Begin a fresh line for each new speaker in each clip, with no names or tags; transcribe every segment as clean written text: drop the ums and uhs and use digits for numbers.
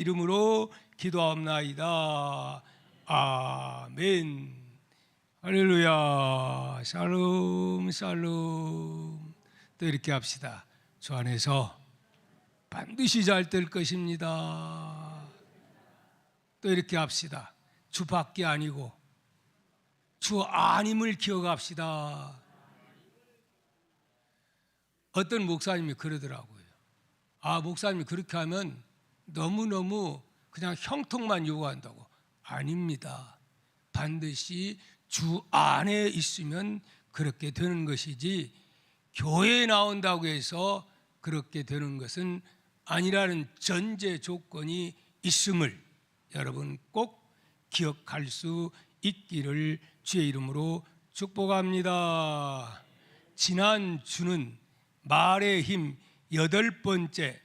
이름으로 기도하옵나이다. 아멘. 할렐루야. 샬롬 샬롬. 또 이렇게 합시다. 주 안에서 반드시 잘 될 것입니다. 또 이렇게 합시다. 주 밖이 아니고 주 안임을 기억합시다. 어떤 목사님이 그러더라고요. 목사님이 그렇게 하면 너무너무 그냥 형통만 요구한다고. 아닙니다. 반드시 주 안에 있으면 그렇게 되는 것이지 교회에 나온다고 해서 그렇게 되는 것은 아니라는 전제 조건이 있음을 여러분 꼭 기억할 수 있기를 주의 이름으로 축복합니다. 지난 주는 말의 힘 8번째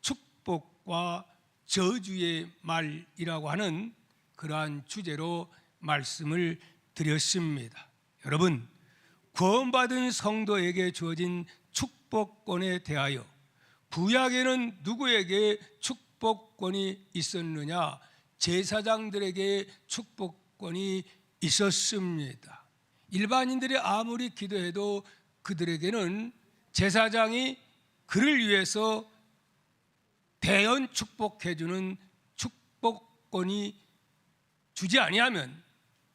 축복과 저주의 말이라고 하는 그러한 주제로 말씀을 드렸습니다. 여러분, 구원받은 성도에게 주어진 축복권에 대하여 구약에는 누구에게 축복권이 있었느냐? 제사장들에게 축복권이 있었습니다. 일반인들이 아무리 기도해도 그들에게는 제사장이 그를 위해서 대언 축복해주는 축복권이 주지 아니하면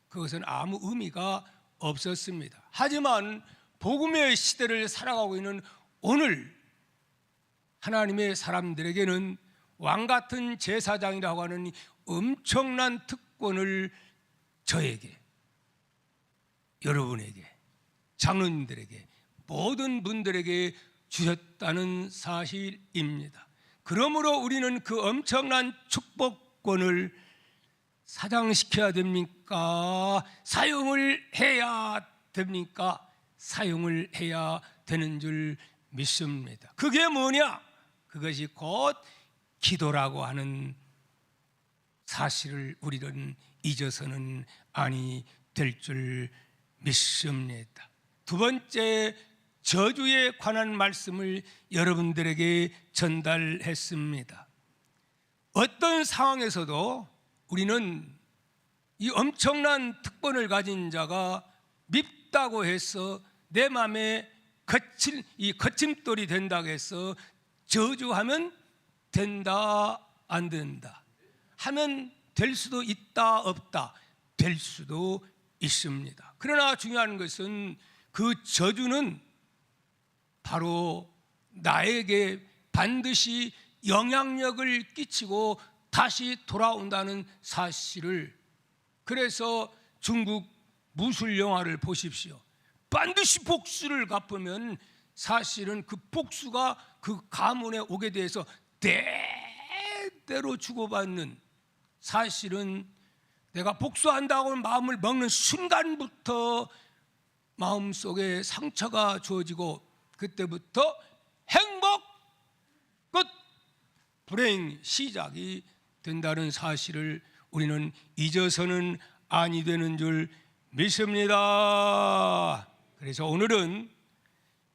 그것은 아무 의미가 없었습니다. 하지만 복음의 시대를 살아가고 있는 오늘 하나님의 사람들에게는 왕같은 제사장이라고 하는 엄청난 특권을 저에게, 여러분에게, 장로님들에게, 모든 분들에게 주셨다는 사실입니다. 그러므로 우리는 그 엄청난 축복권을 사장시켜야 됩니까? 사용을 해야 됩니까? 사용을 해야 되는 줄 믿습니다. 그게 뭐냐? 그것이 곧 기도라고 하는 사실을 우리는 잊어서는 아니 될 줄 믿습니다. 두 번째, 저주에 관한 말씀을 여러분들에게 전달했습니다. 어떤 상황에서도 우리는 이 엄청난 특권을 가진 자가 밉다고 해서 내 마음에 거침돌이 된다고 해서 저주하면 된다 안 된다 하면 될 수도 있다 없다 될 수도 있습니다. 그러나 중요한 것은 그 저주는 바로 나에게 반드시 영향력을 끼치고 다시 돌아온다는 사실을, 그래서 중국 무술 영화를 보십시오. 반드시 복수를 갚으면 사실은 그 복수가 그 가문에 오게 돼서 대대로 주고받는, 사실은 내가 복수한다고 마음을 먹는 순간부터 마음속에 상처가 주어지고 그때부터 행복 끝, 불행 시작이 된다는 사실을 우리는 잊어서는 아니 되는 줄 믿습니다. 그래서 오늘은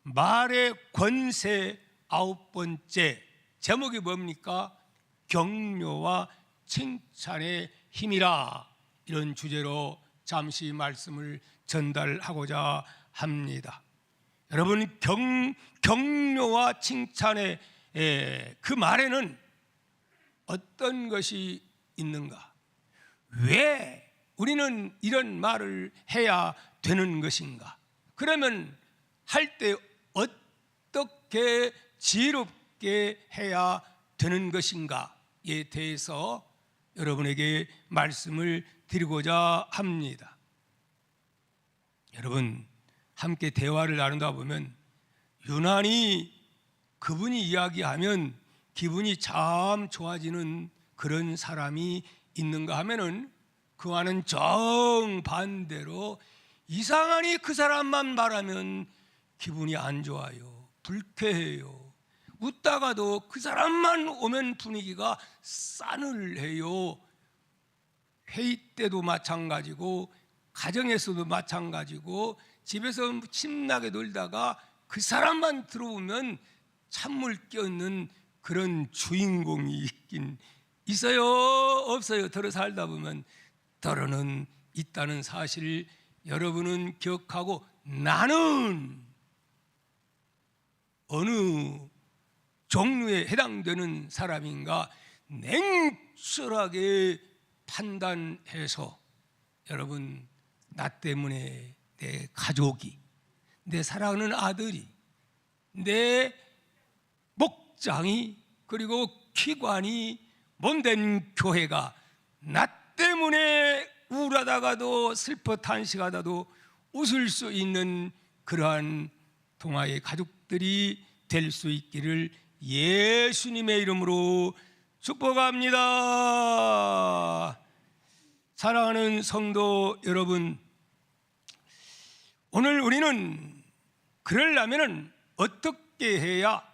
말의 권세 9번째, 제목이 뭡니까? 격려와 칭찬의 힘이라, 이런 주제로 잠시 말씀을 전달하고자 합니다. 여러분, 격려와 칭찬의 그 말에는 어떤 것이 있는가? 왜 우리는 이런 말을 해야 되는 것인가? 그러면 할 때 어떻게 지혜롭게 해야 되는 것인가에 대해서 여러분에게 말씀을 드리고자 합니다. 여러분, 함께 대화를 나누다 보면 유난히 그분이 이야기하면 기분이 참 좋아지는 그런 사람이 있는가 하면은 그와는 정반대로 이상하니 그 사람만 말하면 기분이 안 좋아요. 불쾌해요. 웃다가도 그 사람만 오면 분위기가 싸늘해요. 회의 때도 마찬가지고 가정에서도 마찬가지고 집에서 신나게 놀다가 그 사람만 들어오면 찬물 껴있는 그런 주인공이 있긴 있어요? 없어요? 들어 살다 보면 들어는 있다는 사실을 여러분은 기억하고, 나는 어느 종류에 해당되는 사람인가 냉철하게 판단해서, 여러분, 나 때문에 내 가족이, 내 사랑하는 아들이, 내 목장이, 그리고 기관이, 몸된 교회가 나 때문에 우울하다가도 슬퍼 탄식하다도 웃을 수 있는 그러한 동화의 가족들이 될 수 있기를 예수님의 이름으로 축복합니다. 사랑하는 성도 여러분, 오늘 우리는 그러려면 어떻게 해야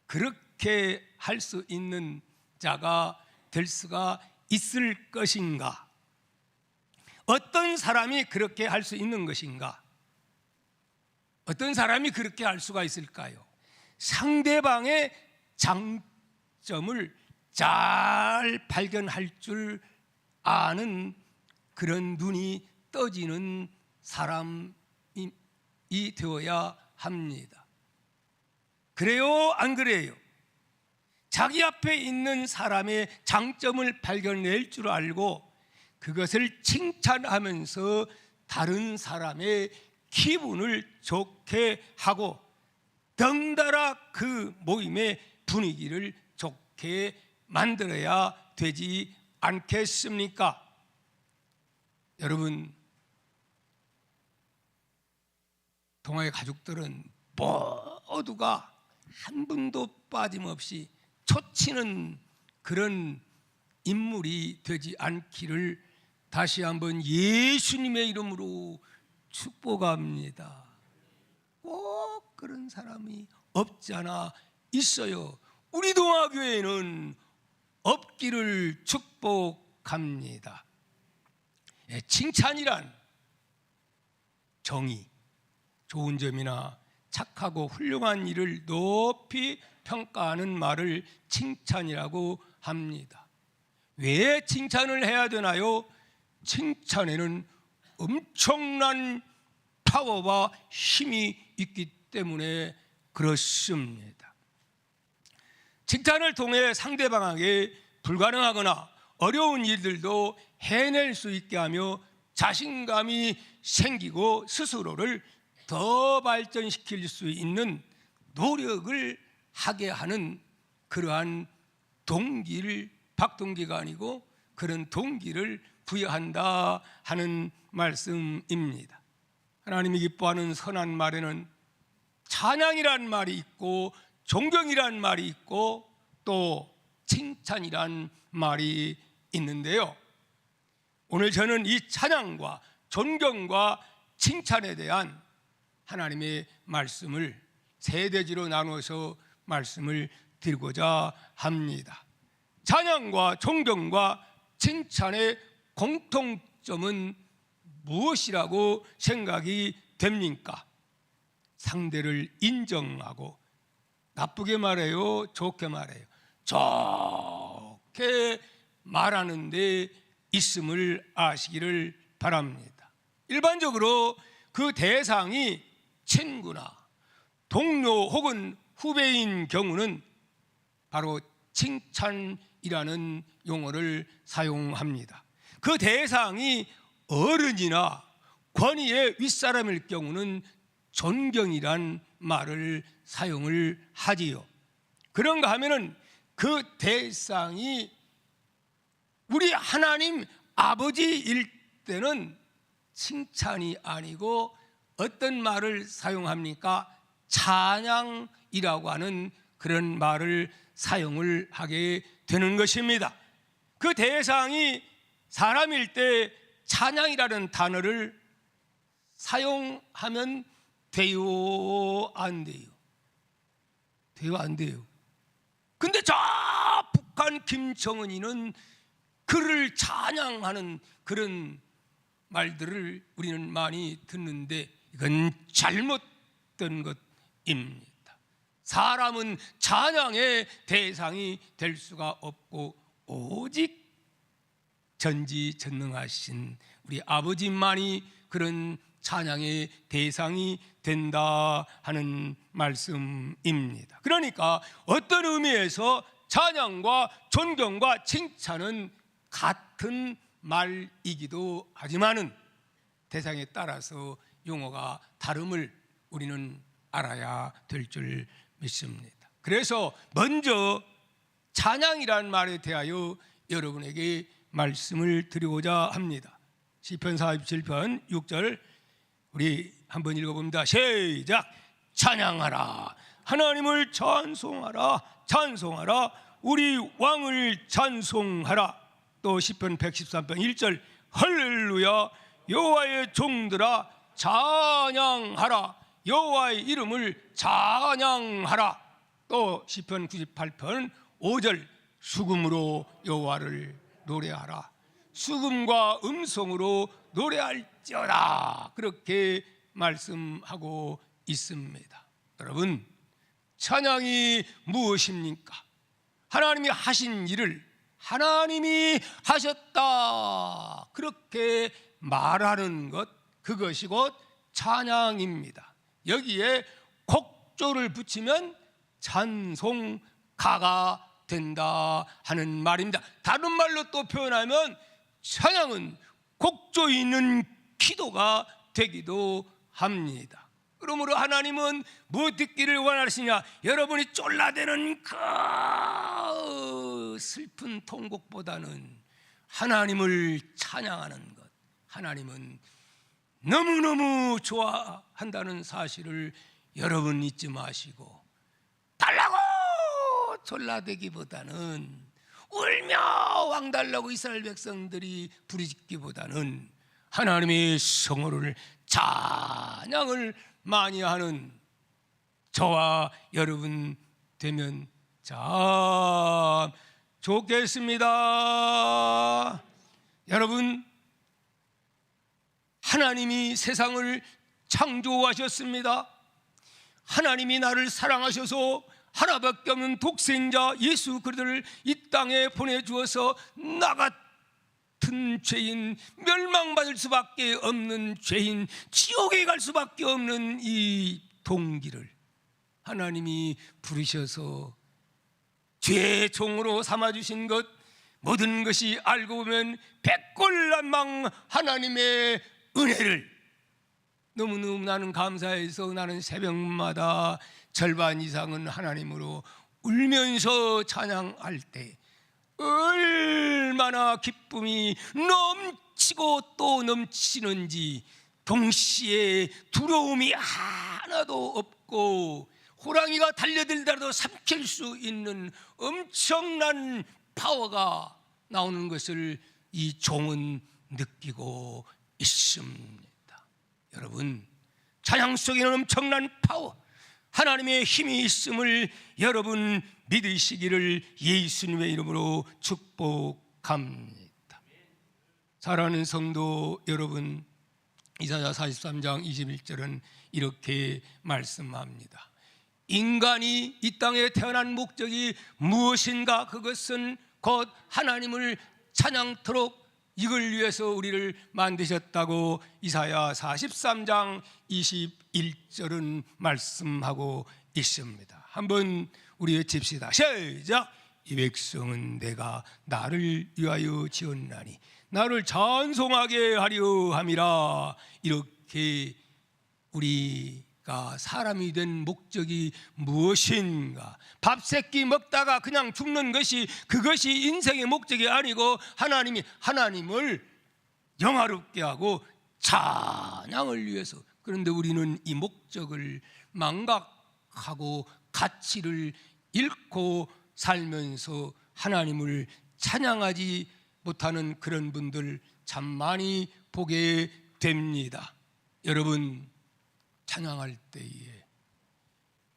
그렇게 할 수 있는 자가 될 수가 있을 것인가? 어떤 사람이 그렇게 할 수 있는 것인가? 어떤 사람이 그렇게 할 수가 있을까요? 상대방의 장점을 잘 발견할 줄 아는 그런 눈이 떠지는 사람이 되어야 합니다. 그래요? 안 그래요? 자기 앞에 있는 사람의 장점을 발견할 줄 알고 그것을 칭찬하면서 다른 사람의 기분을 좋게 하고 덩달아 그 모임의 분위기를 좋게 만들어야 되지 않겠습니까? 여러분, 동화의 가족들은 모두가 한 분도 빠짐없이 초치는 그런 인물이 되지 않기를 다시 한번 예수님의 이름으로 축복합니다. 꼭 그런 사람이 없지 않아 있어요. 우리 동화교회는 없기를 축복합니다. 칭찬이란 정의, 좋은 점이나 착하고 훌륭한 일을 높이 평가하는 말을 칭찬이라고 합니다. 왜 칭찬을 해야 되나요? 칭찬에는 엄청난 파워와 힘이 있기 때문에 그렇습니다. 칭찬을 통해 상대방에게 불가능하거나 어려운 일들도 해낼 수 있게 하며 자신감이 생기고 스스로를 더 발전시킬 수 있는 노력을 하게 하는 그러한 동기를, 박동기가 아니고 그런 동기를 부여한다 하는 말씀입니다. 하나님이 기뻐하는 선한 말에는 찬양이란 말이 있고 존경이란 말이 있고 또 칭찬이란 말이 있는데요, 오늘 저는 이 찬양과 존경과 칭찬에 대한 하나님의 말씀을 세 대지로 나누어서 말씀을 드리고자 합니다. 찬양과 존경과 칭찬의 공통점은 무엇이라고 생각이 됩니까? 상대를 인정하고, 나쁘게 말해요, 좋게 말해요? 좋게 말하는 데 있음을 아시기를 바랍니다. 일반적으로 그 대상이 친구나 동료 혹은 후배인 경우는 바로 칭찬이라는 용어를 사용합니다. 그 대상이 어른이나 권위의 윗사람일 경우는 존경이란 말을 사용을 하지요. 그런가 하면은 그 대상이 우리 하나님 아버지일 때는 칭찬이 아니고 어떤 말을 사용합니까? 찬양이라고 하는 그런 말을 사용을 하게 되는 것입니다. 그 대상이 사람일 때 찬양이라는 단어를 사용하면 돼요, 안 돼요? 돼요, 안 돼요? 근데 저 북한 김정은이는 그를 찬양하는 그런 말들을 우리는 많이 듣는데 이건 잘못된 것입니다. 사람은 찬양의 대상이 될 수가 없고 오직 전지전능하신 우리 아버지만이 그런 찬양의 대상이 된다 하는 말씀입니다. 그러니까 어떤 의미에서 찬양과 존경과 칭찬은 같은 말이기도 하지만은 대상에 따라서 용어가 다름을 우리는 알아야 될 줄 믿습니다. 그래서 먼저 찬양이라는 말에 대하여 여러분에게 말씀을 드리고자 합니다. 시편 47편 6절 우리 한번 읽어봅니다. 시작. 찬양하라, 하나님을 찬송하라, 찬송하라, 우리 왕을 찬송하라. 또 시편 113편 1절 할렐루야, 여호와의 종들아 찬양하라, 여호와의 이름을 찬양하라. 또 시편 98편 5절 수금으로 여호와를 노래하라, 수금과 음성으로 노래할지어다. 그렇게 말씀하고 있습니다. 여러분, 찬양이 무엇입니까? 하나님이 하신 일을 하나님이 하셨다 그렇게 말하는 것, 그것이 곧 찬양입니다. 여기에 곡조를 붙이면 찬송가가 된다 하는 말입니다. 다른 말로 또 표현하면 찬양은 곡조 있는 기도가 되기도 합니다. 그러므로 하나님은 뭐 듣기를 원하시냐? 여러분이 쫄라대는 그 슬픈 통곡보다는 하나님을 찬양하는 것, 하나님은 너무너무 좋아한다는 사실을 여러분 잊지 마시고, 달라고 졸라대기보다는, 울며 왕달라고 이스라엘 백성들이 부르짖기보다는 하나님의 성호를 찬양을 많이 하는 저와 여러분 되면 참 좋겠습니다. 여러분, 하나님이 세상을 창조하셨습니다. 하나님이 나를 사랑하셔서 하나밖에 없는 독생자 예수 그리스도를 이 땅에 보내주어서 나 같은 죄인, 멸망받을 수밖에 없는 죄인, 지옥에 갈 수밖에 없는 이 동기를 하나님이 부르셔서 죄의 종으로 삼아주신 것, 모든 것이 알고 보면 백골난망 하나님의 은혜를 너무너무 나는 감사해서 나는 새벽마다 절반 이상은 하나님으로 울면서 찬양할 때 얼마나 기쁨이 넘치고 또 넘치는지, 동시에 두려움이 하나도 없고 호랑이가 달려들더라도 삼킬 수 있는 엄청난 파워가 나오는 것을 이 종은 느끼고 있습니다. 여러분, 찬양 속에는 엄청난 파워, 하나님의 힘이 있음을 여러분 믿으시기를 예수님의 이름으로 축복합니다. 사랑하는 성도 여러분, 이사야 43장 21절은 이렇게 말씀합니다. 인간이 이 땅에 태어난 목적이 무엇인가? 그것은 곧 하나님을 찬양토록 이걸 위해서 우리를 만드셨다고 이사야 43장 21절은 말씀하고 있습니다. 한번 우리 외칩시다. 시작. 이 백성은 내가 나를 위하여 지었나니 나를 찬송하게 하려 함이라. 이렇게 우리가 사람이 된 목적이 무엇인가? 밥새끼 먹다가 그냥 죽는 것이, 그것이 인생의 목적이 아니고 하나님을 영화롭게 하고 찬양을 위해서. 그런데 우리는 이 목적을 망각하고 가치를 잃고 살면서 하나님을 찬양하지 못하는 그런 분들 참 많이 보게 됩니다. 여러분, 찬양할 때에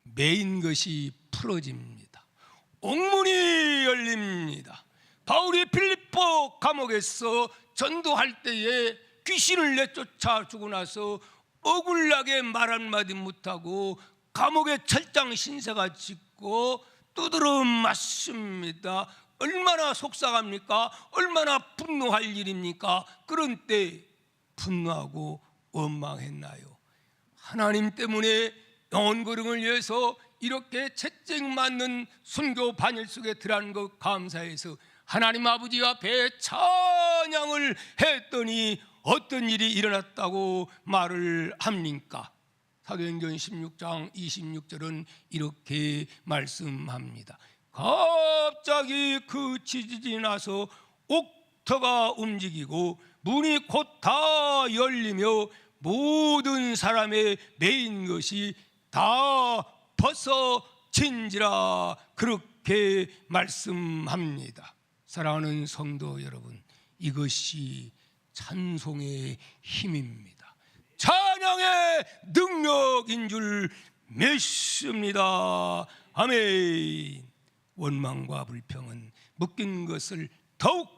메인 것이 풀어집니다. 옥문이 열립니다. 바울이 빌립보 감옥에서 전도할 때에 귀신을 내쫓아 주고 나서 억울하게 말 한마디 못하고 감옥에 철장 신세가 짓고 두드러 맞습니다. 얼마나 속상합니까? 얼마나 분노할 일입니까? 그런 때 분노하고 원망했나요? 하나님 때문에 영혼 거룩을 위해서 이렇게 채찍맞는 순교 반열 속에 들어간 것 감사해서 하나님 아버지 앞에 찬양을 했더니 어떤 일이 일어났다고 말을 합니까? 사도행전 16장 26절은 이렇게 말씀합니다. 갑자기 그 지진이 나서 옥터가 움직이고 문이 곧 다 열리며 모든 사람의 매인 것이 다 벗어진지라 그렇게 말씀합니다. 사랑하는 성도 여러분, 이것이 찬송의 힘입니다. 찬양의 능력인 줄 믿습니다. 아멘. 원망과 불평은 묶인 것을 더욱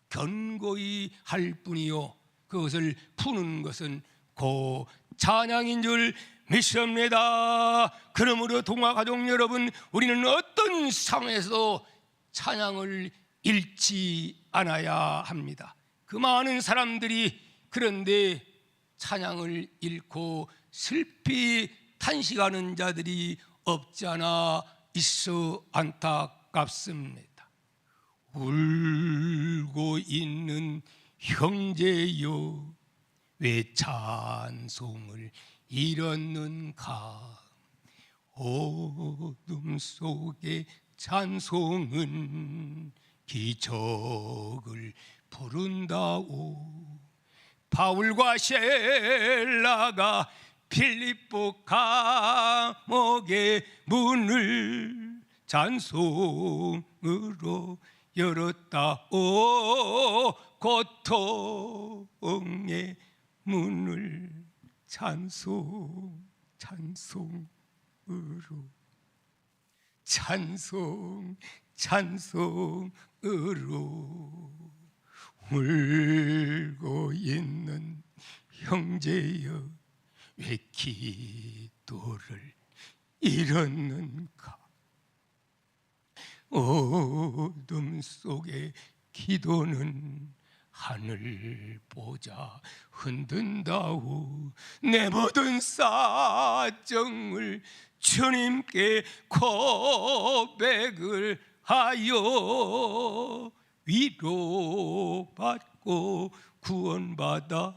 견고히 할 뿐이요, 그것을 푸는 것은 고 찬양인 줄 믿습니다. 그러므로 동화가족 여러분, 우리는 어떤 상황에서 찬양을 잃지 않아야 합니다. 그 많은 사람들이 그런데 찬양을 잃고 슬피 탄식하는 자들이 없지 않아 있어 안타깝습니다. 울고 있는 형제여, 왜 찬송을 잃었는가? 어둠 속에 찬송은 기적을 부른다오. 바울과 셀라가 필리포 감옥의 문을 찬송으로 열었다오. 고통의 문을 찬송으로 찬송으로 울고 있는 형제여, 왜 기도를 잃었는가? 어둠 속에 기도는 하늘 보자 흔든다오. 내 모든 사정을 주님께 고백을 하여 위로받고 구원받아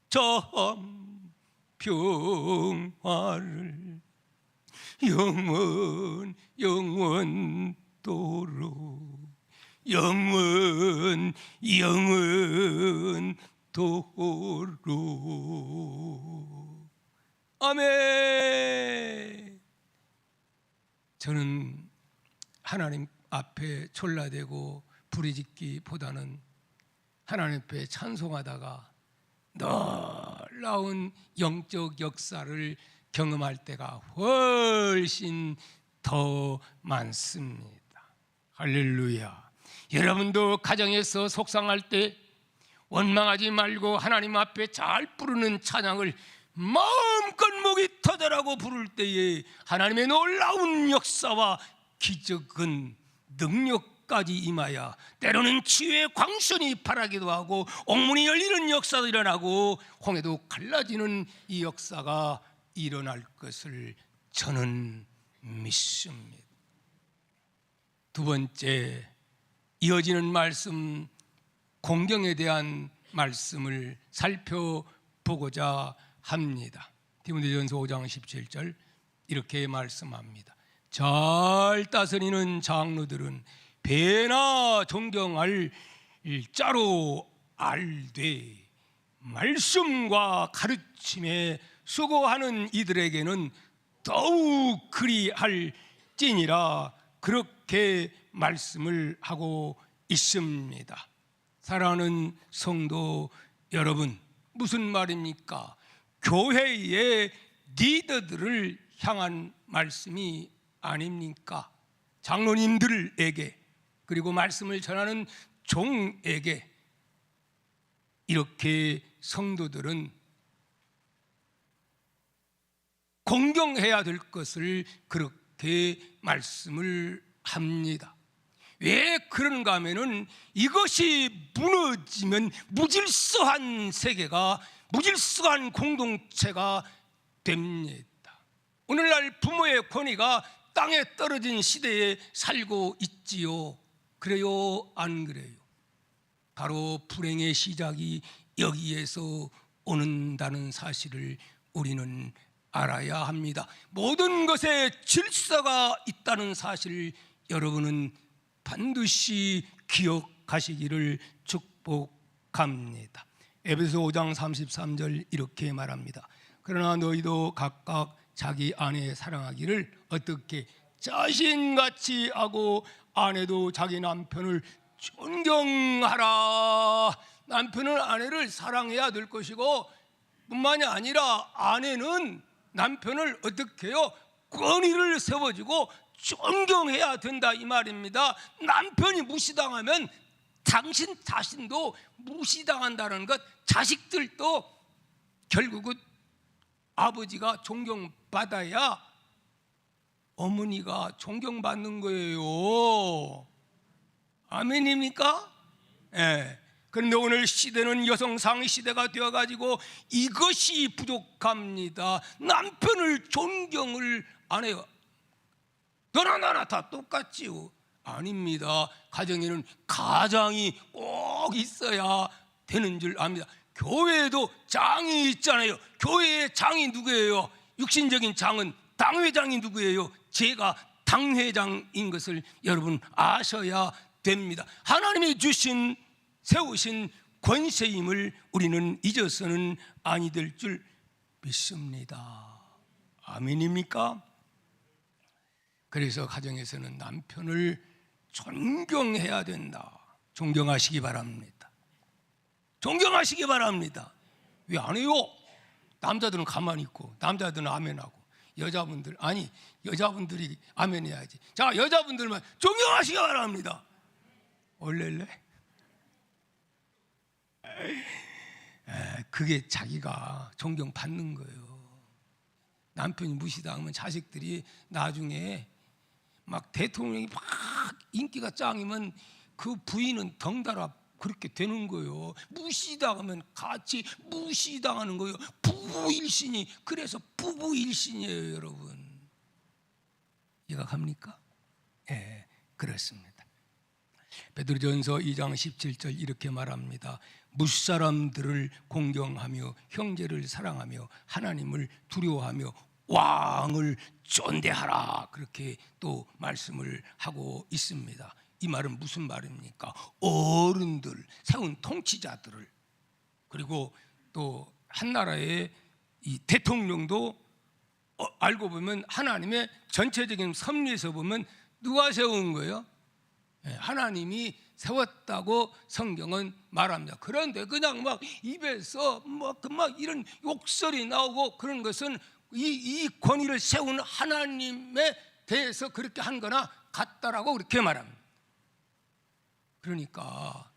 참 평화를 영원토록 영원토록. 아멘. 저는 하나님 앞에 졸라대고 부르짖기보다는 하나님 앞에 찬송하다가 놀라운 영적 역사를 경험할 때가 훨씬 더 많습니다. 할렐루야. 여러분도 가정에서 속상할 때 원망하지 말고 하나님 앞에 잘 부르는 찬양을 마음껏 목이 터져라고 부를 때에 하나님의 놀라운 역사와 기적은 능력까지 임하여 때로는 치유의 광선이 발하기도 하고 옥문이 열리는 역사도 일어나고 홍해도 갈라지는 이 역사가 일어날 것을 저는 믿습니다. 두 번째, 이어지는 말씀, 공경에 대한 말씀을 살펴보고자 합니다. 디모데전서 5장 17절 이렇게 말씀합니다. 잘 다스리는 장로들은 배나 존경할 자로 알되 말씀과 가르침에 수고하는 이들에게는 더욱 그리할지니라 그렇게 말씀을 하고 있습니다. 사랑하는 성도 여러분, 무슨 말입니까? 교회의 리더들을 향한 말씀이 아닙니까? 장로님들에게, 그리고 말씀을 전하는 종에게 이렇게 성도들은 공경해야 될 것을 그렇게 말씀을 합니다. 왜 그런가 하면은 이것이 무너지면 무질서한 세계가, 무질서한 공동체가 됩니다. 오늘날 부모의 권위가 땅에 떨어진 시대에 살고 있지요. 그래요, 안 그래요? 바로 불행의 시작이 여기에서 오는다는 사실을 우리는 알아야 합니다. 모든 것에 질서가 있다는 사실을 여러분은 반드시 기억하시기를 축복합니다. 에베소 5장 33절 이렇게 말합니다. 그러나 너희도 각각 자기 아내 사랑하기를 어떻게 자신같이 하고 아내도 자기 남편을 존경하라. 남편은 아내를 사랑해야 될 것이고 뿐만이 아니라 아내는 남편을 어떻게 해요? 권위를 세워주고 존경해야 된다 이 말입니다. 남편이 무시당하면 당신 자신도 무시당한다는 것, 자식들도 결국은 아버지가 존경받아야 어머니가 존경받는 거예요. 아멘입니까? 예. 그런데 오늘 시대는 여성 상위 시대가 되어가지고 이것이 부족합니다. 남편을 존경을 안 해요. 너나 나나 다 똑같지요. 아닙니다. 가정에는 가장이 꼭 있어야 되는 줄 압니다. 교회에도 장이 있잖아요. 교회의 장이 누구예요? 육신적인 장은 당회장이 누구예요? 제가 당회장인 것을 여러분 아셔야 됩니다. 하나님이 주신, 세우신 권세임을 우리는 잊어서는 아니 될 줄 믿습니다. 아멘입니까? 그래서 가정에서는 남편을 존경해야 된다. 존경하시기 바랍니다. 존경하시기 바랍니다. 왜 안 해요? 남자들은 가만히 있고 남자들은 아멘하고 여자분들, 아니 여자분들이 아멘해야지. 자, 여자분들만 존경하시기 바랍니다. 올렐래? 그게 자기가 존경받는 거예요. 남편이 무시당하면 자식들이 나중에 막 대통령이 막 인기가 짱이면 그 부인은 덩달아 그렇게 되는 거예요. 무시당하면 같이 무시당하는 거예요. 부부일신이, 그래서 부부일신이에요, 여러분. 이해가 갑니까? 예, 그렇습니다. 베드로전서 2장 17절 이렇게 말합니다. 무사람들을 공경하며 형제를 사랑하며 하나님을 두려워하며 왕을 존대하라. 그렇게 또 말씀을 하고 있습니다. 이 말은 무슨 말입니까? 어른들, 세운 통치자들을, 그리고 또 한 나라의 이 대통령도 알고 보면 하나님의 전체적인 섭리에서 보면 누가 세운 거예요? 하나님이 세웠다고 성경은 말합니다. 그런데 그냥 막 입에서 막 이런 욕설이 나오고 그런 것은 이 권위를 세운 하나님에 대해서 그렇게 한 거나 같다라고 그렇게 말합니다. 그러니까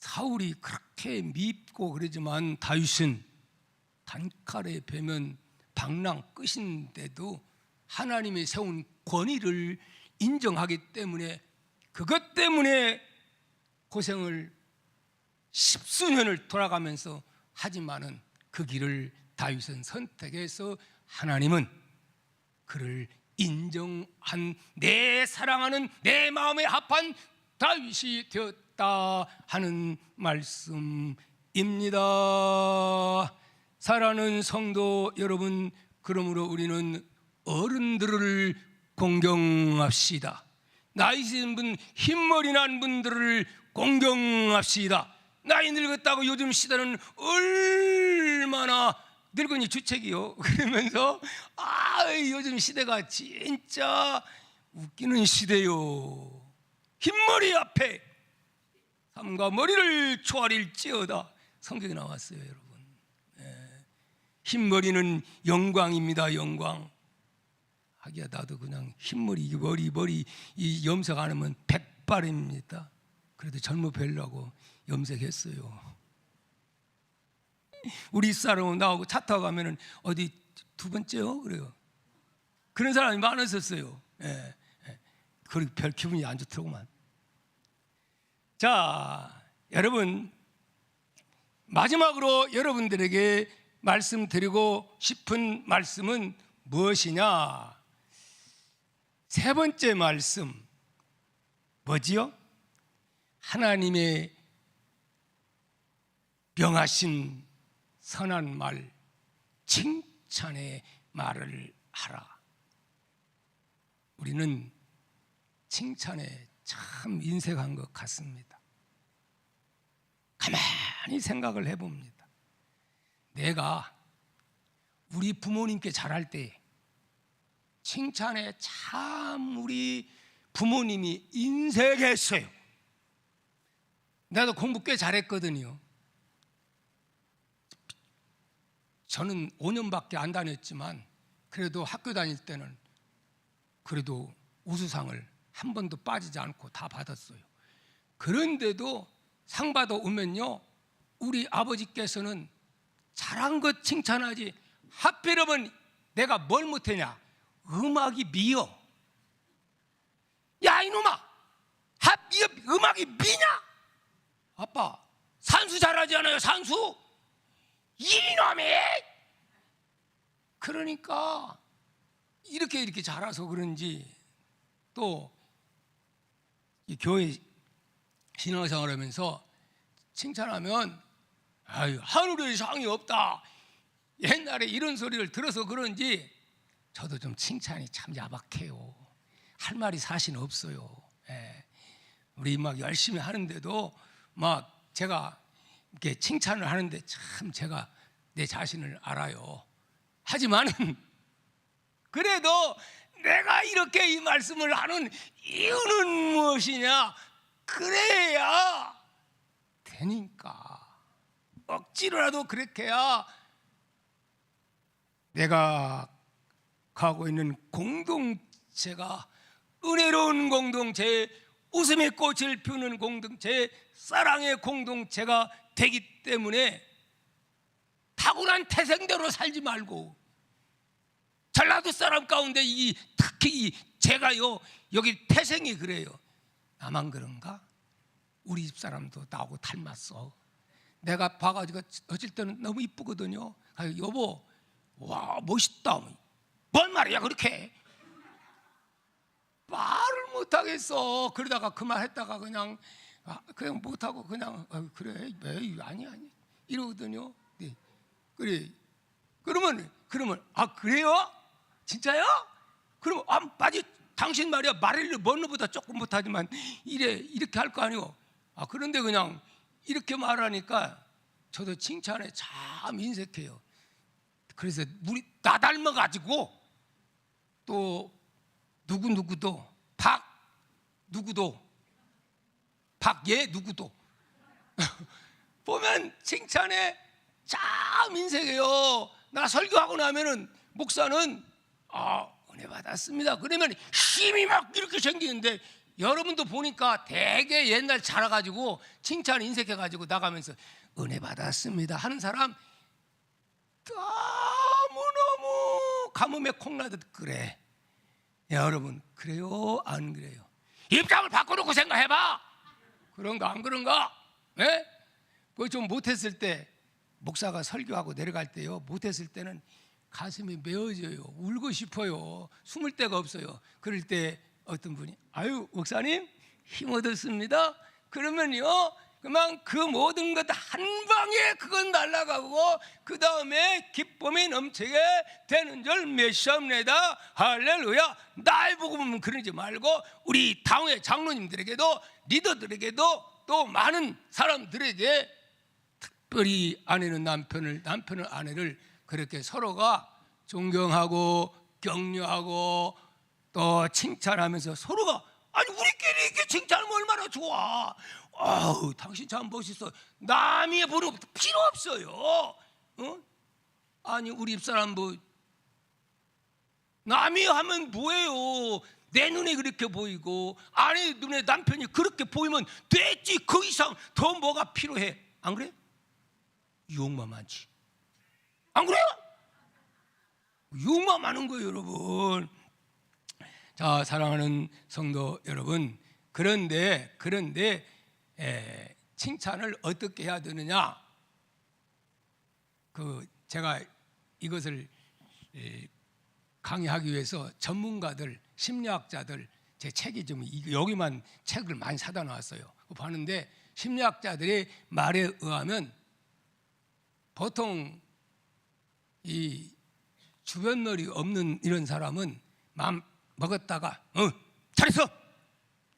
사울이 그렇게 밉고 그러지만 다윗은 단칼에 베면 방랑 끝인데도 하나님이 세운 권위를 인정하기 때문에, 그것 때문에 고생을 십수년을 돌아가면서 하지만은 그 길을 다윗은 선택해서 하나님은 그를 인정한, 내 사랑하는 내 마음에 합한 다윗이 되었다 하는 말씀입니다. 사랑하는 성도 여러분, 그러므로 우리는 어른들을 공경합시다. 나이 드신 분, 흰머리 난 분들을 공경합시다. 나이 늙었다고 요즘 시대는 얼마나 늙은이 주책이요 그러면서 요즘 시대가 진짜 웃기는 시대요. 흰머리 앞에 삼가 머리를 초아릴지어다, 성경에 나왔어요, 여러분. 흰머리는 영광입니다. 영광. 하기야 나도 그냥 흰머리, 머리 이 염색 안 하면 백발입니다. 그래도 젊어 보이려고 염색했어요. 우리 사람은 나오고 차 타고 가면은 어디 두 번째요 그래요. 그런 사람이 많았었어요. 예. 그리고 별 기분이 안 좋더구만. 자, 여러분, 마지막으로 여러분들에게 말씀드리고 싶은 말씀은 무엇이냐? 세 번째 말씀 뭐지요? 하나님의 명하신 선한 말, 칭찬의 말을 하라. 우리는 칭찬에 참 인색한 것 같습니다. 가만히 생각을 해봅니다. 내가 우리 부모님께 잘할 때 칭찬에 참 우리 부모님이 인색했어요. 나도 공부 꽤 잘했거든요. 저는 5년밖에 안 다녔지만 그래도 학교 다닐 때는 그래도 우수상을 한 번도 빠지지 않고 다 받았어요. 그런데도 상 받아 오면요, 우리 아버지께서는 잘한 것 칭찬하지 하필이면 내가 뭘 못했냐? 음악이 미어. 야 이놈아, 음악이 미냐? 아빠 산수 잘하지 않아요? 산수? 이놈이! 그러니까 이렇게 자라서 그런지, 또 이 교회 신앙생활 하면서 칭찬하면 아유 하늘에 상이 없다, 옛날에 이런 소리를 들어서 그런지 저도 좀 칭찬이 참 야박해요. 할 말이 사실 없어요. 예. 우리 막 열심히 하는데도 막 제가 이렇게 칭찬을 하는데 참 제가 내 자신을 알아요. 하지만은 그래도 내가 이렇게 이 말씀을 하는 이유는 무엇이냐? 그래야 되니까. 억지로라도 그렇게 해야 내가 가고 있는 공동체가 은혜로운 공동체, 웃음의 꽃을 피우는 공동체, 사랑의 공동체가 되기 때문에 타고난 태생대로 살지 말고, 전라도 사람 가운데 특히 제가요 여기 태생이 그래요. 나만 그런가? 우리 집 사람도 나하고 닮았어. 내가 봐가지고 어쩔 때는 너무 이쁘거든요. 여보, 와 멋있다. 뭔 말이야 그렇게? 말을 못하겠어. 그러다가 그만했다가 그냥 못하고 그냥 그래 에이, 아니 이러거든요. 네. 그래 그러면 그래요? 진짜요? 그럼 맞지. 당신 말이야 말을 먼저보다 조금 못하지만 이렇게 할 거 아니오. 그런데 그냥 이렇게 말하니까 저도 칭찬에 참 인색해요. 그래서 나 닮아가지고 또 누구도 누구도 보면 칭찬에 참 인색해요. 나 설교하고 나면은 목사는 은혜 받았습니다. 그러면 힘이 막 이렇게 생기는데, 여러분도 보니까 되게 옛날 자라가지고 칭찬 인색해가지고 나가면서 은혜 받았습니다 하는 사람 너무너무 가뭄에 콩나듯 그래. 여러분 그래요? 안 그래요? 입장을 바꿔놓고 생각해봐. 그런가 안 그런가? 네? 좀 못했을 때, 목사가 설교하고 내려갈 때요, 못했을 때는 가슴이 메어져요. 울고 싶어요. 숨을 데가 없어요. 그럴 때 어떤 분이 아유 목사님 힘 얻었습니다 그러면요 그만 그 모든 것 한 방에 그건 날아가고 그 다음에 기쁨이 넘치게 되는 줄 믿습니다. 할렐루야. 날 보고 보면 그러지 말고 우리 당회 장로님들에게도 리더들에게도 또 많은 사람들에게, 특별히 아내는 남편은 아내를 그렇게 서로가 존경하고 격려하고 또 칭찬하면서 서로가, 아니 우리끼리 이렇게 칭찬하면 얼마나 좋아. 당신 참 멋있어. 남이 보는 것도 필요 없어요. 아니 우리 집사람 남이 하면 뭐예요? 내 눈에 그렇게 보이고 아내 눈에 남편이 그렇게 보이면 됐지. 그 이상 더 뭐가 필요해? 안 그래? 유혹만 많지. 안 그래요? 욕만 많은 거예요, 여러분. 자, 사랑하는 성도 여러분, 그런데 칭찬을 어떻게 해야 되느냐? 제가 이것을 강의하기 위해서 전문가들, 심리학자들, 제 책이 좀 여기만 책을 많이 사다 놨어요. 봤는데 심리학자들의 말에 의하면 보통 이 주변놀이 없는 이런 사람은 마음 먹었다가 잘했어!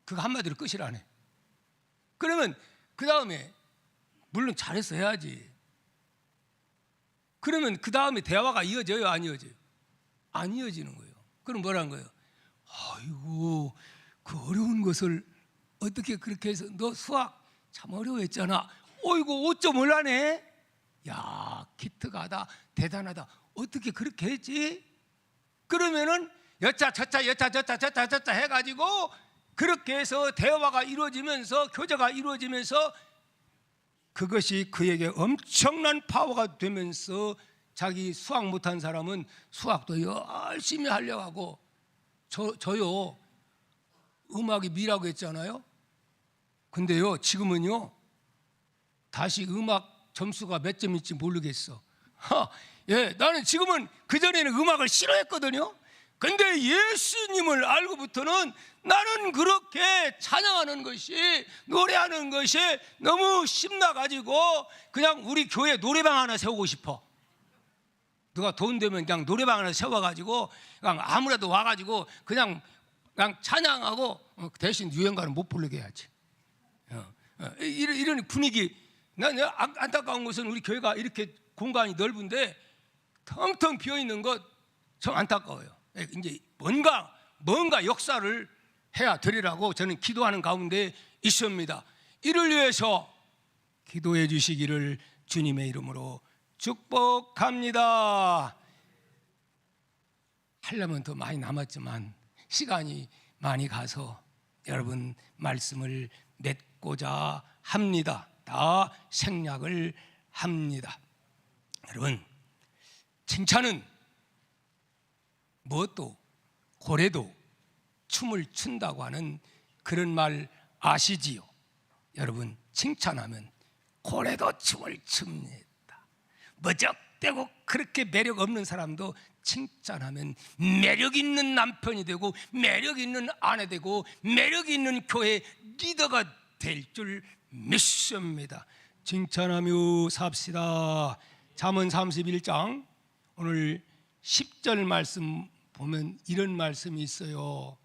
그거 한마디로 끝이라네. 그러면 그 다음에 물론 잘했어 해야지. 그러면 그 다음에 대화가 이어져요, 안 이어져요? 안 이어지는 거예요. 그럼 뭐라는 거예요? 아이고, 그 어려운 것을 어떻게 그렇게 해서, 너 수학 참 어려워했잖아. 어이구, 5.5 하네. 야, 기특하다, 대단하다. 어떻게 그렇게 했지? 그러면은 여차 저차 해가지고 그렇게 해서 대화가 이루어지면서, 교제가 이루어지면서 그것이 그에게 엄청난 파워가 되면서 자기 수학 못한 사람은 수학도 열심히 하려고 하고, 저요 음악이 미라고 했잖아요. 근데요 지금은요 다시 음악 점수가 몇 점일지 모르겠어. 예, 나는 지금은 그전에는 음악을 싫어했거든요. 근데 예수님을 알고부터는 나는 그렇게 찬양하는 것이, 노래하는 것이 너무 신나가지고 그냥 우리 교회 노래방 하나 세우고 싶어. 누가 돈 되면 그냥 노래방 하나 세워가지고 그냥 아무래도 와가지고 그냥 찬양하고 대신 유행가는 못 부르게 해야지. 이런 분위기. 난 안타까운 것은 우리 교회가 이렇게 공간이 넓은데 텅텅 비어 있는 것 참 안타까워요. 이제 뭔가 역사를 해야 되리라고 저는 기도하는 가운데 있습니다. 이를 위해서 기도해 주시기를 주님의 이름으로 축복합니다. 하려면 더 많이 남았지만 시간이 많이 가서 여러분 말씀을 맺고자 합니다. 다 생략을 합니다. 여러분, 칭찬은 무엇도 고래도 춤을 춘다고 하는 그런 말 아시지요? 여러분, 칭찬하면 고래도 춤을 춥니다. 머적대고 그렇게 매력 없는 사람도 칭찬하면 매력 있는 남편이 되고, 매력 있는 아내 되고, 매력 있는 교회 리더가 될 줄 믿습니다. 칭찬하며 삽시다. 잠언 31장 오늘 10절 말씀 보면 이런 말씀이 있어요.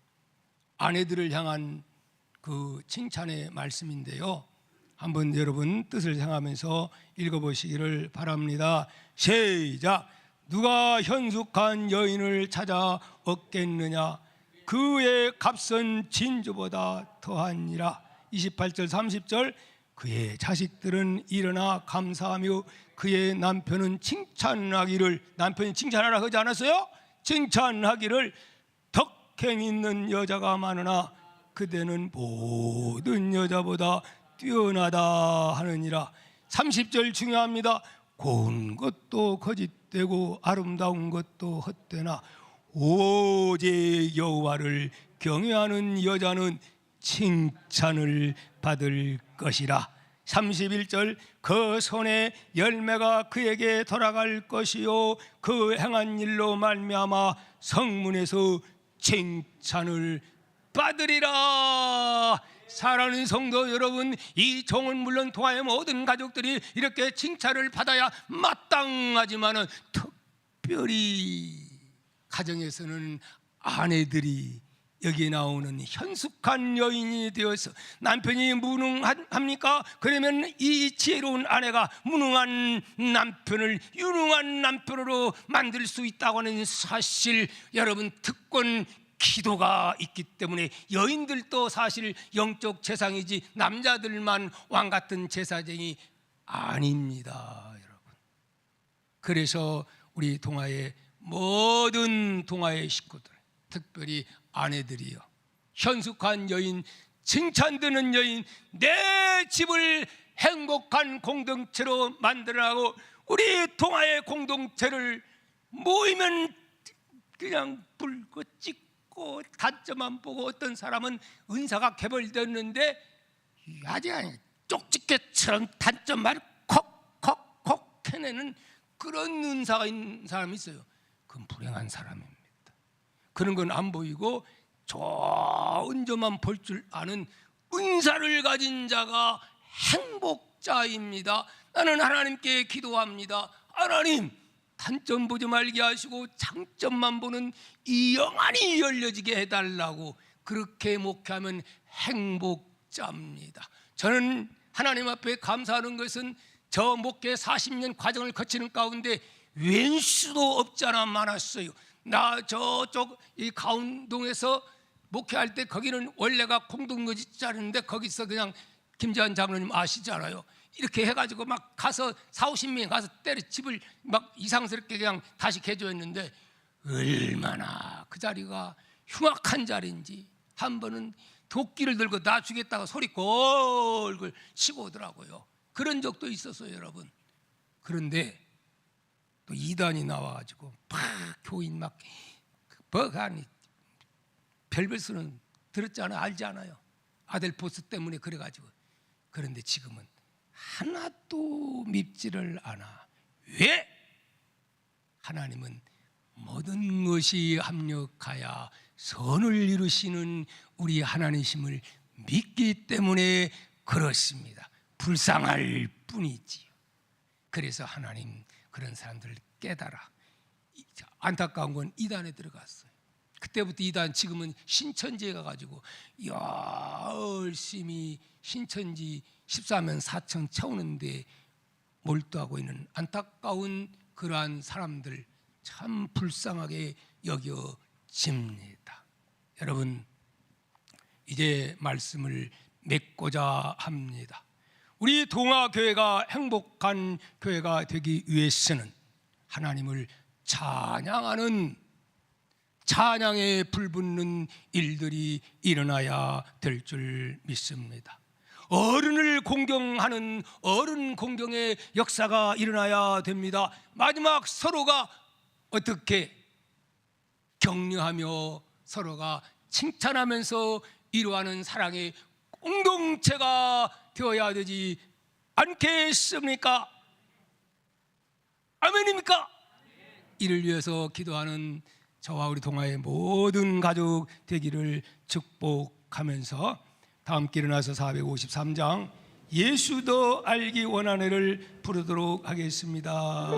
아내들을 향한 그 칭찬의 말씀인데요, 한번 여러분 뜻을 생각하면서 읽어보시기를 바랍니다. 시작. 누가 현숙한 여인을 찾아 얻겠느냐? 그의 값은 진주보다 더하니라. 28절 30절. 그의 자식들은 일어나 감사하며 그의 남편은 칭찬하기를, 남편이 칭찬하라 하지 않았어요? 칭찬하기를 덕행 있는 여자가 많으나 그대는 모든 여자보다 뛰어나다 하느니라. 30절 중요합니다. 고운 것도 거짓되고 아름다운 것도 헛되나 오직 여호와를 경외하는 여자는 칭찬을 받을 것이라. 31절. 그 손에 열매가 그에게 돌아갈 것이요 그 행한 일로 말미암아 성문에서 칭찬을 받으리라. 사랑하는 성도 여러분, 이 종은 물론 동아의 모든 가족들이 이렇게 칭찬을 받아야 마땅하지만은 특별히 가정에서는 아내들이 여기에 나오는 현숙한 여인이 되어서, 남편이 무능합니까? 그러면 이 지혜로운 아내가 무능한 남편을 유능한 남편으로 만들 수 있다고 하는 사실, 여러분 특권 기도가 있기 때문에 여인들도 사실 영적 제사장이지 남자들만 왕 같은 제사장이 아닙니다, 여러분. 그래서 우리 동아의 모든 동아의 식구들, 특별히 아내들이요, 현숙한 여인, 칭찬되는 여인, 내 집을 행복한 공동체로 만들어가고 우리 동아의 공동체를 모이면 그냥 불고 찍고 단점만 보고, 어떤 사람은 은사가 개발됐는데 아주 쪽집게처럼 단점만 콕콕콕 해내는 그런 은사가 있는 사람이 있어요. 그건 불행한 사람입니다. 그런 건 안 보이고 좋은 점만 볼 줄 아는 은사를 가진 자가 행복자입니다. 나는 하나님께 기도합니다. 하나님, 단점 보지 말게 하시고 장점만 보는 이 영안이 열려지게 해달라고. 그렇게 목회하면 행복자입니다. 저는 하나님 앞에 감사하는 것은 저 목회 40년 과정을 거치는 가운데 왼수도 없지 않아 많았어요. 나 저쪽 이 가운동에서 목회할 때, 거기는 원래가 공동묘지 자리인데 거기서 그냥 김재환 장로님 아시잖아요. 이렇게 해가지고 막 가서 40~50명이 가서 때려 집을 막 이상스럽게 그냥 다시 개조했는데, 얼마나 그 자리가 흉악한 자리인지. 한 번은 도끼를 들고 나 죽겠다고 소리 골골 치고 오더라고요. 그런 적도 있었어요, 여러분. 그런데 또 이단이 나와가지고 막 교인 막 버가니 별별 수는 들었잖아요, 알지 않아요? 아들 보스 때문에 그래가지고. 그런데 지금은 하나도 밉지를 않아. 왜? 하나님은 모든 것이 합력하여 선을 이루시는 우리 하나님이심을 믿기 때문에 그렇습니다. 불쌍할 뿐이지요. 그래서 하나님 그런 사람들을 깨달아. 안타까운 건 이단에 들어갔어요. 그때부터 이단, 지금은 신천지에 가가지고 열심히 신천지 14면 4천 채우는데 몰두하고 있는 안타까운 그러한 사람들, 참 불쌍하게 여겨집니다. 여러분, 이제 말씀을 맺고자 합니다. 우리 동아교회가 행복한 교회가 되기 위해서는 하나님을 찬양하는, 찬양에 불붙는 일들이 일어나야 될 줄 믿습니다. 어른을 공경하는 어른 공경의 역사가 일어나야 됩니다. 마지막 서로가 어떻게 격려하며 서로가 칭찬하면서 이루어가는 사랑의 공동체가 되어야 되지 않겠습니까? 아멘입니까? 이를 위해서 기도하는 저와 우리 동아의 모든 가족 되기를 축복하면서 다 함께 일어나서 453장 예수 더 알기 원하네를 부르도록 하겠습니다.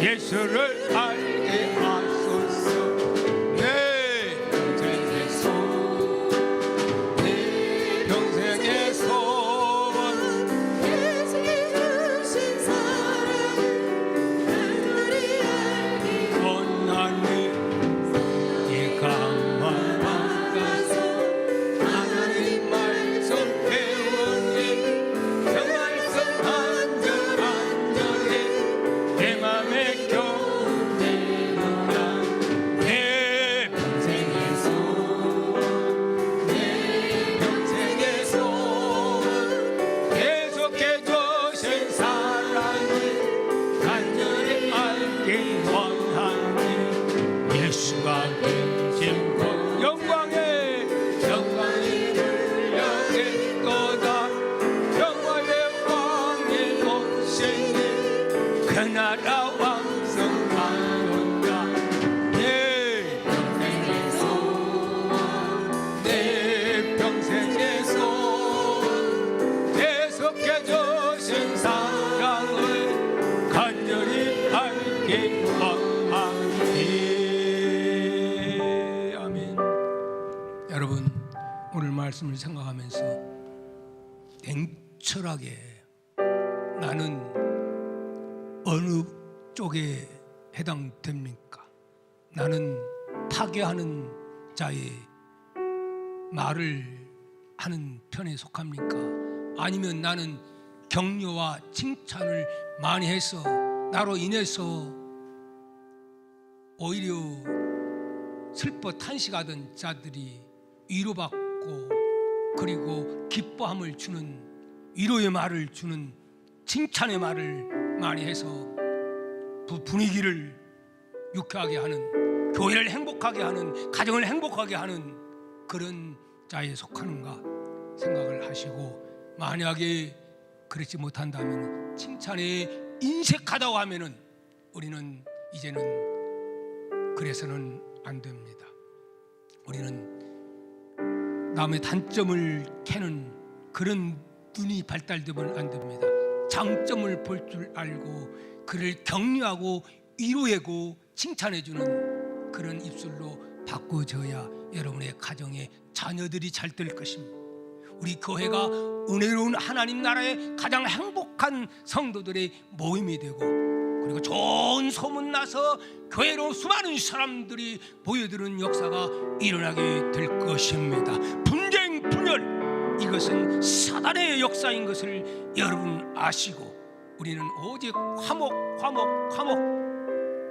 예수를 알게 하소서. 내 평생의 소원 예수께 주신 사랑을 간절히 알기 원하네. 이 강만 바꿔서 하나님 말씀 배우니 그 말씀 간절히 내 맘에 나라 왕성하노라. 내 평생의 소원, 내 평생의 소원 계속해 주신 사랑을 간절히 알기 원하니 말씀을 생각하면서 냉철하게 나는 어느 쪽에 해당됩니까? 나는 파괴하는 자의 말을 하는 편에 속합니까? 아니면 나는 격려와 칭찬을 많이 해서 나로 인해서 오히려 슬퍼 탄식하던 자들이 위로받고 그리고 기뻐함을 주는 위로의 말을 주는 칭찬의 말을 많이 해서 분위기를 유쾌하게 하는, 교회를 행복하게 하는, 가정을 행복하게 하는 그런 자에 속하는가 생각을 하시고, 만약에 그렇지 못한다면 칭찬에 인색하다고 하면은 우리는 이제는 그래서는 안 됩니다. 우리는 남의 단점을 캐는 그런 눈이 발달되면 안 됩니다. 장점을 볼 줄 알고 그를 격려하고 위로하고 칭찬해주는 그런 입술로 바꿔줘야 여러분의 가정에 자녀들이 잘 될 것입니다. 우리 교회가 은혜로운 하나님 나라의 가장 행복한 성도들의 모임이 되고, 그리고 좋은 소문나서 교회로 수많은 사람들이 모여드는 역사가 일어나게 될 것입니다. 분쟁 분열, 이것은 사단의 역사인 것을 여러분 아시고, 우리는 오직 화목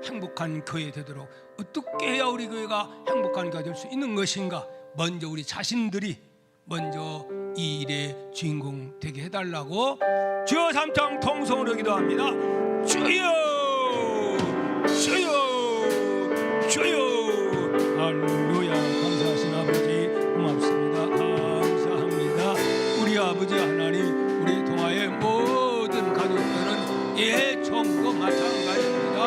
행복한 교회 되도록 어떻게 해야 우리 교회가 행복한 교회가 될 수 있는 것인가? 먼저 우리 자신들이 먼저 이 일의 주인공 되게 해달라고 주여 삼창 통성으로 기도합니다. 주여 주여 주여. 할렐루야. 감사하신 아버지 고맙습니다. 감사합니다. 우리 아버지 하나님, 우리 동아의 모든 가족들은 예전과 마찬가지입니다.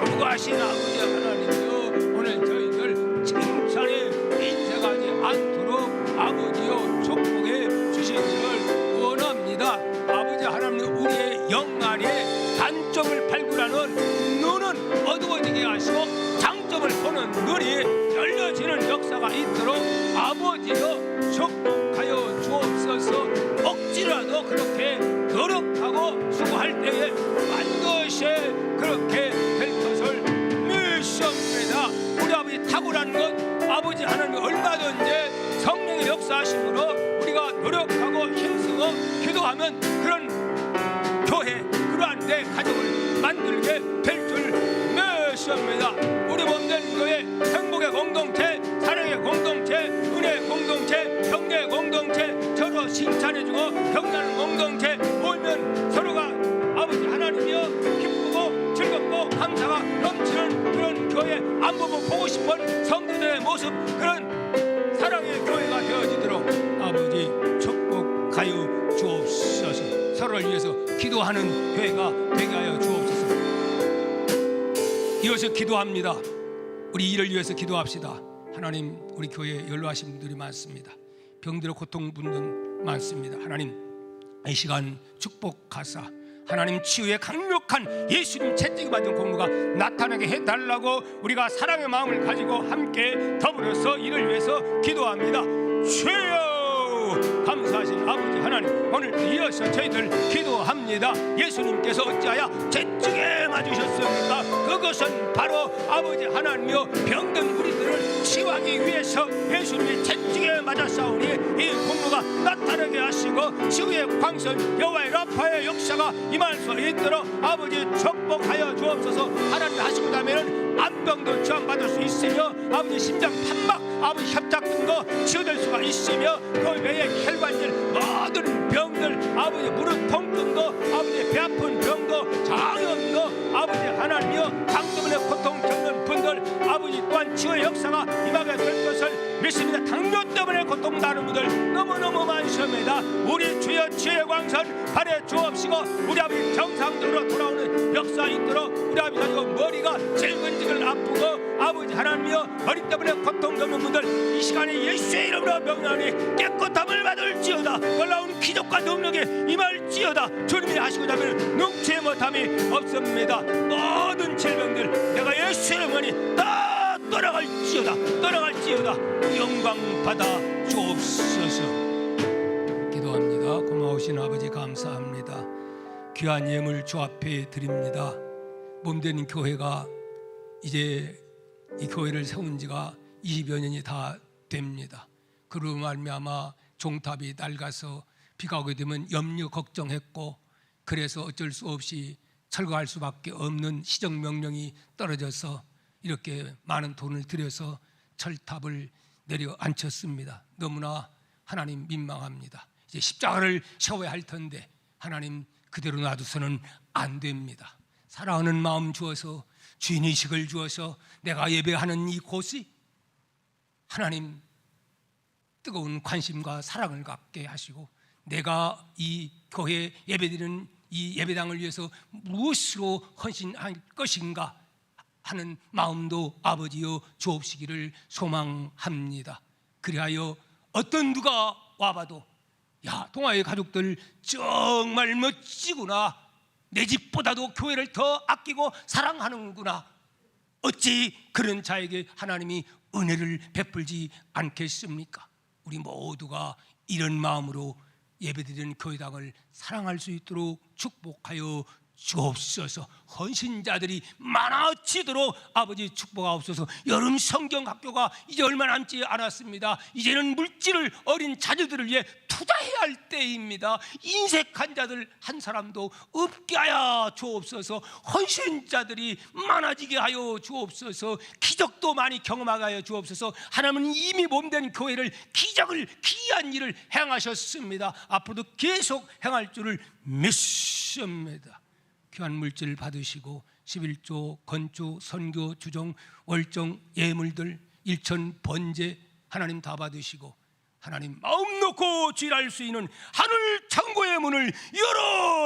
부하신 아버지 하나님도 오늘 저희들 칭찬에 인색하지 않도록 아버지여 축복해 주시기를 원합니다. 아버지 하나님, 우리의 영안에 단점을 발굴하는 눈은 어두워지게 하시고 장점을 보는 눈이 열려지는 역사가 있도록 아버지여 축복하여 주옵소서. 억지라도 그렇게 노력하고 수고할 때에 반드시 그렇게 될 것을 믿습니다. 우리 아버지 탁월한 건 아버지 하나님 얼마든지 성령의 역사하심으로 우리가 노력하고 힘쓰고 기도하면 그런 교회, 그러한 내 가족을 만들게 될 줄 믿습니다. 우리 몸된 교회, 행복의 공동체, 사랑의 공동체, 은혜의 공동체, 경례의 공동체, 서로 칭찬해주고 격려하는 공동체, 모이면 서로가 아버지 하나님이여 기쁘고 즐겁고 감사가 넘치는 그런 교회, 안 보고 보고 싶은 성도들의 모습, 그런 사랑의 교회가 되어지도록 아버지 축복하여 주옵소서. 서로를 위해서 기도하는 교회가 되게 하여 주옵소서. 이어서 기도합니다. 우리 일을 위해서 기도합시다. 하나님, 우리 교회에 연로하신 분들이 많습니다. 병들어 고통 분들 많습니다. 하나님, 이 시간 축복하사 하나님 치유의 강력한 예수님 채찍이 받은 공로가 나타나게 해달라고 우리가 사랑의 마음을 가지고 함께 더불어서 이를 위해서 기도합니다. 주여, 감사하신 아버지 하나님, 오늘 이어서 저희들 기도합니다. 예수님께서 어찌하여 채찍에 맞으셨습니까? 그것은 바로 아버지 하나님이여 병든 우리들을 치유하기 위해서 예수님이 채찍에 맞았사오니 이 공로가 나타나게 하시고 치유의 광선 여호와의 라파의 역사가 임할 수 있도록 아버지 축복하여 주옵소서. 하나님 하시고 나면은 암병도 치유받을 수 있으며 아버지 심장 판막, 아버지 협착증도 치유될 수가 있으며 그 외에 혈관질 모든 병들, 아버지 무릎 통증도, 아버지 배 아픈 병도, 장염도, 아버지 하나님이여 당 때문에 고통 겪는 분들 아버지 또한 치유의 역사가 임하게 될 것을 믿습니다. 당뇨 때문에 고통 나는 분들 너무너무 많습니다. 우리 주여 치유의 광선 발해 주옵시고 우리 아버지 정상적으로 돌아오는 역사 있도록 우리 아버지 머리가 질근질근 아프고 아버지 하나님이여 머리 때문에 고통 겪는 분들 이 시간에 예수의 이름으로 명령하니 깨끗함을 받을지어다. 놀라운 기적과 능력이 임할지어다. 주님이 하시고 나면 능치 못함이 없습니다. 모든 질병들 내가 예수의 이름으로 다 떠나갈지어다. 영광 받아 주옵소서. 주신 아버지 감사합니다. 귀한 예물 주 앞에 드립니다. 몸된 교회가 이제 이 교회를 세운 지가 20여 년이 다 됩니다. 그로 말미암아 종탑이 낡아서 비가 오게 되면 염려 걱정했고, 그래서 어쩔 수 없이 철거할 수밖에 없는 시정명령이 떨어져서 이렇게 많은 돈을 들여서 철탑을 내려 앉혔습니다. 너무나 하나님 민망합니다. 이제 십자가를 세워야 할 텐데 하나님 그대로 놔두서는 안 됩니다. 사랑하는 마음 주어서, 주인의식을 주어서 내가 예배하는 이곳이 하나님 뜨거운 관심과 사랑을 갖게 하시고, 내가 이 교회 예배드리는 이 예배당을 위해서 무엇으로 헌신할 것인가 하는 마음도 아버지여 주옵시기를 소망합니다. 그리하여 어떤 누가 와봐도, 야, 동아의 가족들 정말 멋지구나, 내 집보다도 교회를 더 아끼고 사랑하는구나, 어찌 그런 자에게 하나님이 은혜를 베풀지 않겠습니까? 우리 모두가 이런 마음으로 예배드리는 교회당을 사랑할 수 있도록 축복하여 주옵소서. 헌신자들이 많아지도록 아버지 축복하옵소서. 여름 성경학교가 이제 얼마 남지 않았습니다. 이제는 물질을 어린 자녀들을 위해 투자해야 할 때입니다. 인색한 자들 한 사람도 없게 하여 주옵소서. 헌신자들이 많아지게 하여 주옵소서. 기적도 많이 경험하게 하여 주옵소서. 하나님은 이미 몸된 교회를 기적을, 귀한 일을 행하셨습니다. 앞으로도 계속 행할 줄을 믿습니다. 귀한 물질 받으시고 11조, 건축, 선교, 주종, 월정, 예물들, 일천, 번제 하나님 다 받으시고, 하나님 마음 놓고 지랄 수 있는 하늘 창고의 문을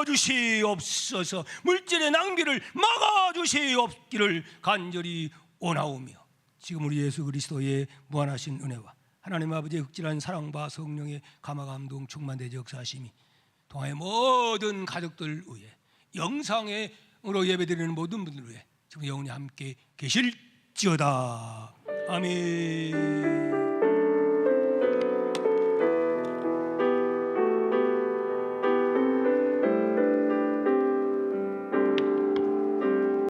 열어주시옵소서. 물질의 낭비를 막아주시옵기를 간절히 원하오며, 지금 우리 예수 그리스도의 무한하신 은혜와 하나님 아버지의 극진한 사랑과 성령의 감화감동 충만되지 역사하심이 동아의 모든 가족들 위해, 영상으로 예배드리는 모든 분들 위해 지금 영원히 함께 계실지어다. 아멘.